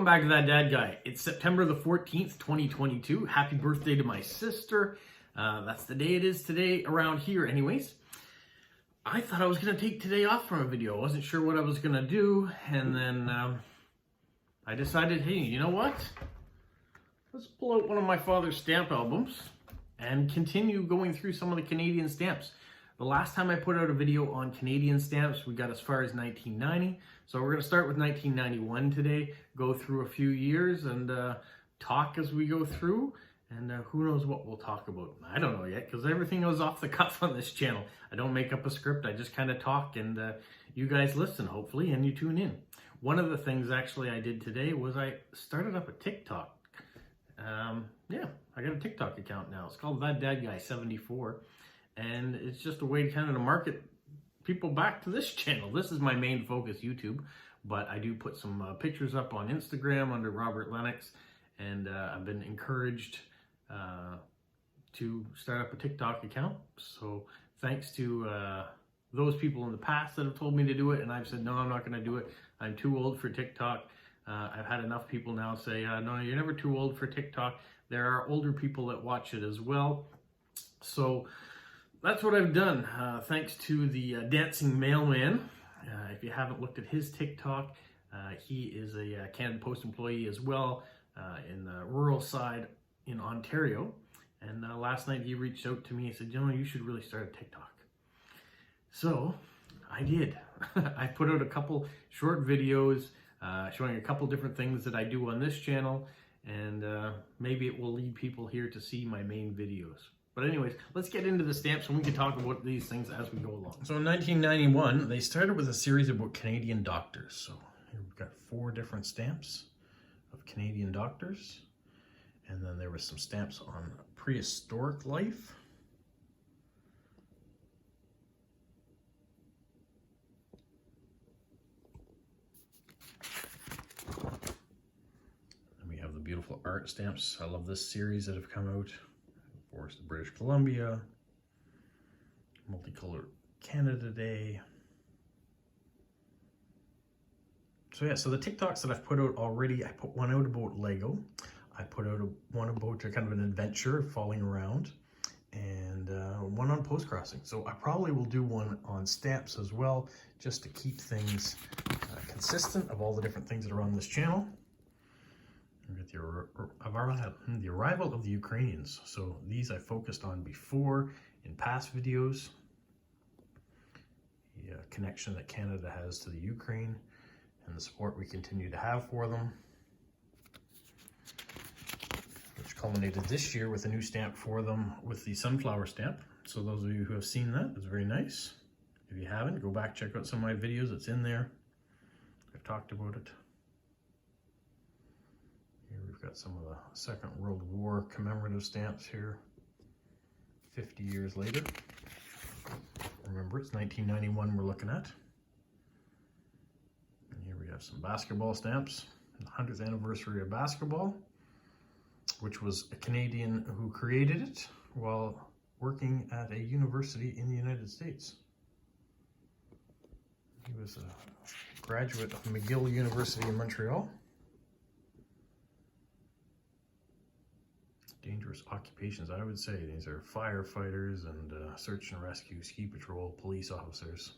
Welcome back to That Dad Guy. It's September the 14th, 2022. Happy birthday to my sister. That's the day it is today around here anyways. I thought I was going to take today off from a video. I wasn't sure what I was going to do. And then I decided, hey, you know what? Let's pull out one of my father's stamp albums and continue going through some of the Canadian stamps. The last time I put out a video on Canadian stamps, we got as far as 1990. So we're going to start with 1991 today, go through a few years and talk as we go through. And who knows what we'll talk about. I don't know yet, because everything goes off the cuff on this channel. I don't make up a script. I just kind of talk, and you guys listen, hopefully, and you tune in. One of the things, actually, I did today was I started up a TikTok. Yeah, I got a TikTok account now. It's called That Dad Guy 74. And it's just a way to kind of market people back to this channel. This is my main focus, YouTube. But I do put some pictures up on Instagram under Robert Lennox. And I've been encouraged to start up a TikTok account. So thanks to those people in the past that have told me to do it. And I've said, no, I'm not going to do it. I'm too old for TikTok. I've had enough people now say, no, you're never too old for TikTok. There are older people that watch it as well. So that's what I've done, thanks to the Dancing Mailman. If you haven't looked at his TikTok, he is a Canada Post employee as well in the rural side in Ontario. And last night he reached out to me and said, you should really start a TikTok. So I did. I put out a couple short videos showing a couple different things that I do on this channel. And maybe it will lead people here to see my main videos. But anyways, let's get into the stamps and we can talk about these things as we go along. So in 1991, they started with a series about Canadian doctors. So here we've got 4 different stamps of Canadian doctors. And then there was some stamps on prehistoric life. And we have the beautiful art stamps. I love this series that have come out. Forest of British Columbia, Multicolored Canada Day. So yeah, so the TikToks that I've put out already, I put one out about Lego. I put out one about kind of an adventure, falling around, and one on post crossing. So I probably will do one on stamps as well, just to keep things consistent of all the different things that are on this channel. With the arrival of the Ukrainians. So these I focused on before in past videos. The connection that Canada has to the Ukraine and the support we continue to have for them, which culminated this year with a new stamp for them with the sunflower stamp. So those of you who have seen that, it's very nice. If you haven't, go back, check out some of my videos. It's in there. I've talked about it. Here we've got some of the Second World War commemorative stamps here, 50 years later. Remember, it's 1991 we're looking at. And here we have some basketball stamps, the 100th anniversary of basketball, which was a Canadian who created it while working at a university in the United States. He was a graduate of McGill University in Montreal. Dangerous occupations, I would say. These are firefighters and search and rescue, ski patrol, police officers.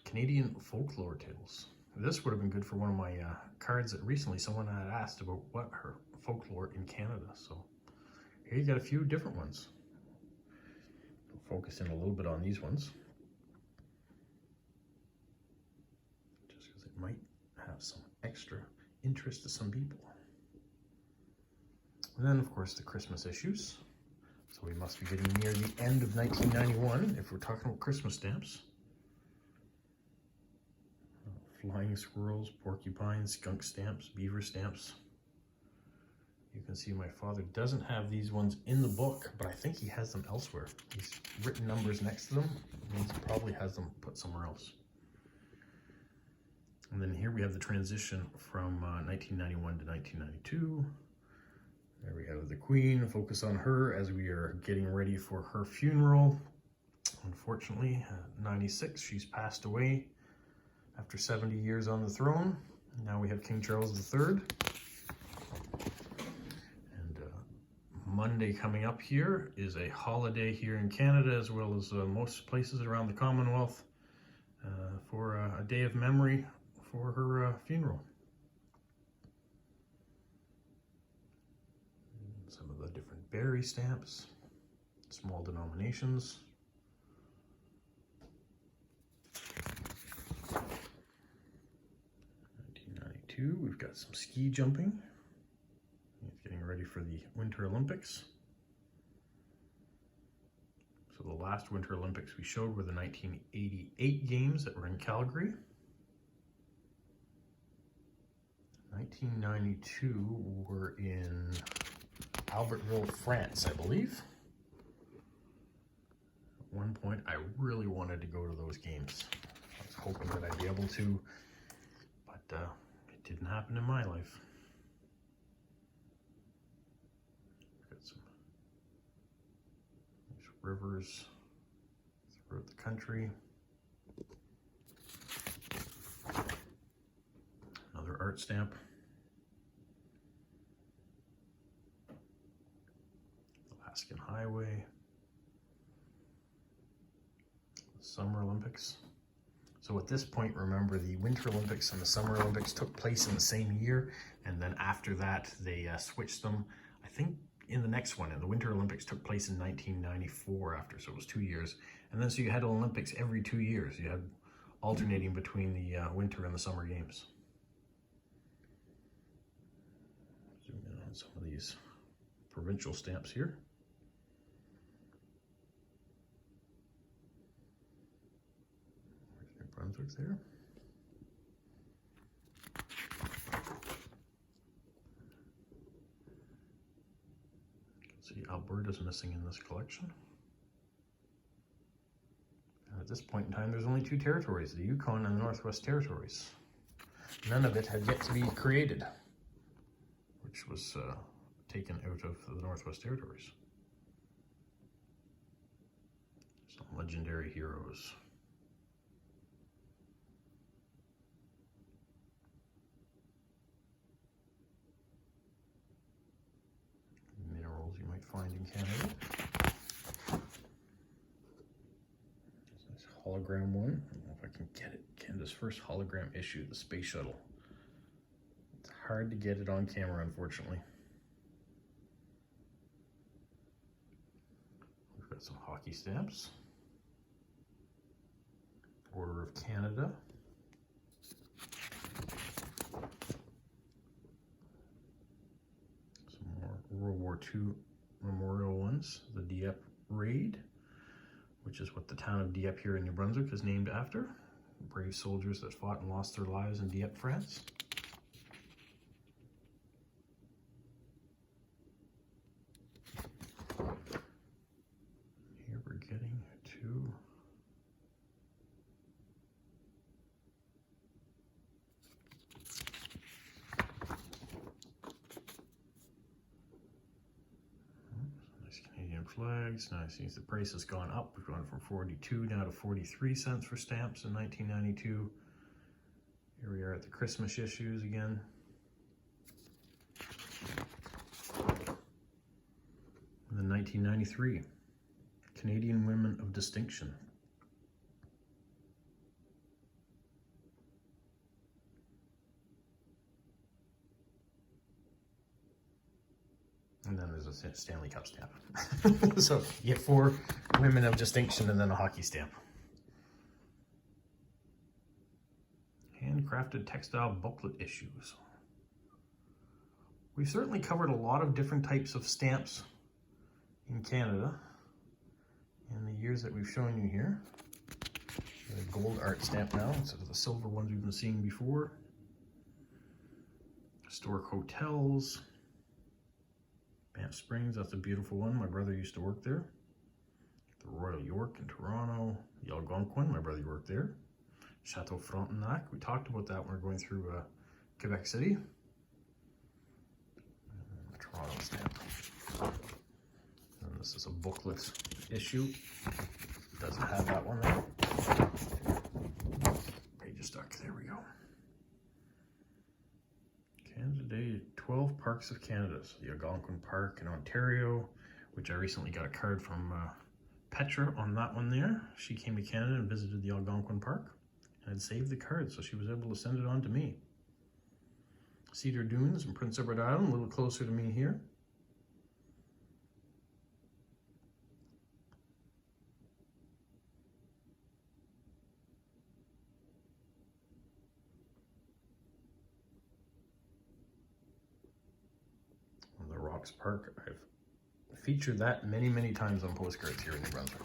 Canadian folklore tales. This would have been good for one of my cards that recently someone had asked about what her folklore in Canada. So here you got a few different ones. We'll focus in a little bit on these ones, just because it might have some extra interest to some people. And then, of course, the Christmas issues. So we must be getting near the end of 1991 if we're talking about Christmas stamps. Flying squirrels, porcupines, skunk stamps, beaver stamps. You can see my father doesn't have these ones in the book, but I think he has them elsewhere. He's written numbers next to them. It means he probably has them put somewhere else. And then here we have the transition from 1991 to 1992. There we have the Queen, focus on her as we are getting ready for her funeral. Unfortunately, at 96, she's passed away after 70 years on the throne. Now we have King Charles III. And Monday coming up here is a holiday here in Canada, as well as most places around the Commonwealth, for a day of memory for her funeral. Some of the different berry stamps, small denominations. 1992, we've got some ski jumping. He's getting ready for the Winter Olympics. So the last Winter Olympics we showed were the 1988 games that were in Calgary. 1992 were in Albertville, France, I believe. At one point, I really wanted to go to those games. I was hoping that I'd be able to, but it didn't happen in my life. Got some nice rivers throughout the country. Another art stamp. Alaskan Highway. The Summer Olympics. So at this point, remember, the Winter Olympics and the Summer Olympics took place in the same year, and then after that they switched them. I think in the next one, and the Winter Olympics took place in 1994 after, so it was 2 years. And then so you had Olympics every 2 years. You had alternating between the Winter and the Summer Games. Zoom in on some of these provincial stamps here. There's New Brunswick there. You can see Alberta's missing in this collection. And at this point in time, there's only 2 territories, the Yukon and the Northwest Territories. None of it had yet to be created, which was taken out of the Northwest Territories. Some legendary heroes. Minerals you might find in Canada. There's a nice hologram one. I don't know if I can get it. Canada's first hologram issue, the Space Shuttle. It's hard to get it on camera, unfortunately. We've got some hockey stamps. Order of Canada. Some more World War II memorial ones. The Dieppe Raid, which is what the town of Dieppe here in New Brunswick is named after. Brave soldiers that fought and lost their lives in Dieppe, France. Here we're getting to nice Canadian flags. Now it seems the price has gone up. We've gone from 42 now to 43 cents for stamps in 1992. Here we are at the Christmas issues again. And then 1993, Canadian Women of Distinction. And then there's a Stanley Cup stamp. So you get 4 women of distinction and then a hockey stamp. Handcrafted textile booklet issues. We've certainly covered a lot of different types of stamps in Canada in the years that we've shown you here. The gold art stamp now instead of the silver ones we've been seeing before. Historic hotels. Banff Springs, that's a beautiful one. My brother used to work there. The Royal York in Toronto. The Algonquin, my brother worked there. Chateau Frontenac, we talked about that when we were going through Quebec City. And the Toronto stamp. And this is a booklet issue. Doesn't have that one there. Page is stuck, there we go. parks of Canada. So the Algonquin Park in Ontario, which I recently got a card from Petra on that one there. She came to Canada and visited the Algonquin Park and had saved the card, so she was able to send it on to me. Cedar Dunes and Prince Edward Island, a little closer to me here. The Rocks Park, I've featured that many, many times on postcards here in New Brunswick.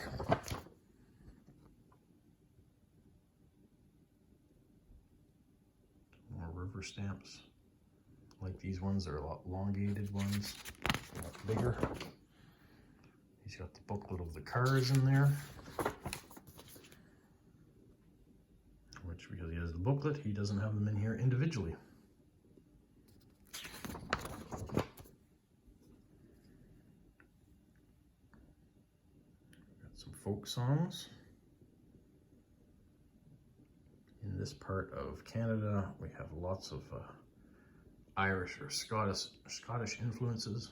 More river stamps. Like these ones, they're a lot elongated ones, a lot bigger. He's got the booklet of the cars in there. Which, because he has the booklet, he doesn't have them in here individually. Folk songs. In this part of Canada, we have lots of Irish or Scottish influences.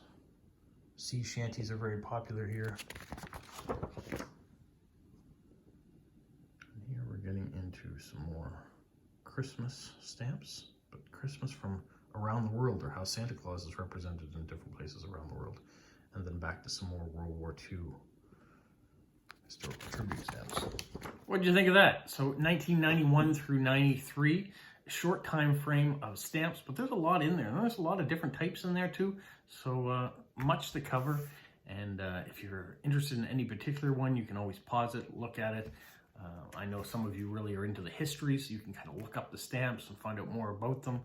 Sea shanties are very popular here. And here we're getting into some more Christmas stamps, but Christmas from around the world, or how Santa Claus is represented in different places around the world. And then back to some more World War II historical tribute stamps. What did you think of that? So 1991 through 93, a short time frame of stamps, but there's a lot in there. And there's a lot of different types in there too, so much to cover. And if you're interested in any particular one, you can always pause it, look at it. I know some of you really are into the history, so you can kind of look up the stamps and find out more about them.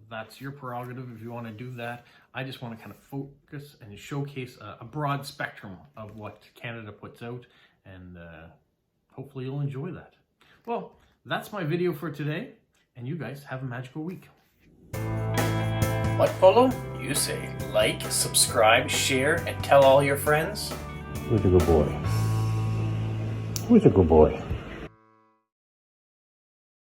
That's your prerogative if you want to do that. I just want to kind of focus and showcase a broad spectrum of what Canada puts out, and hopefully you'll enjoy that. Well, that's my video for today, and you guys have a magical week. What, Polo? You say like, subscribe, share, and tell all your friends? Who's a good boy? Who's a good boy?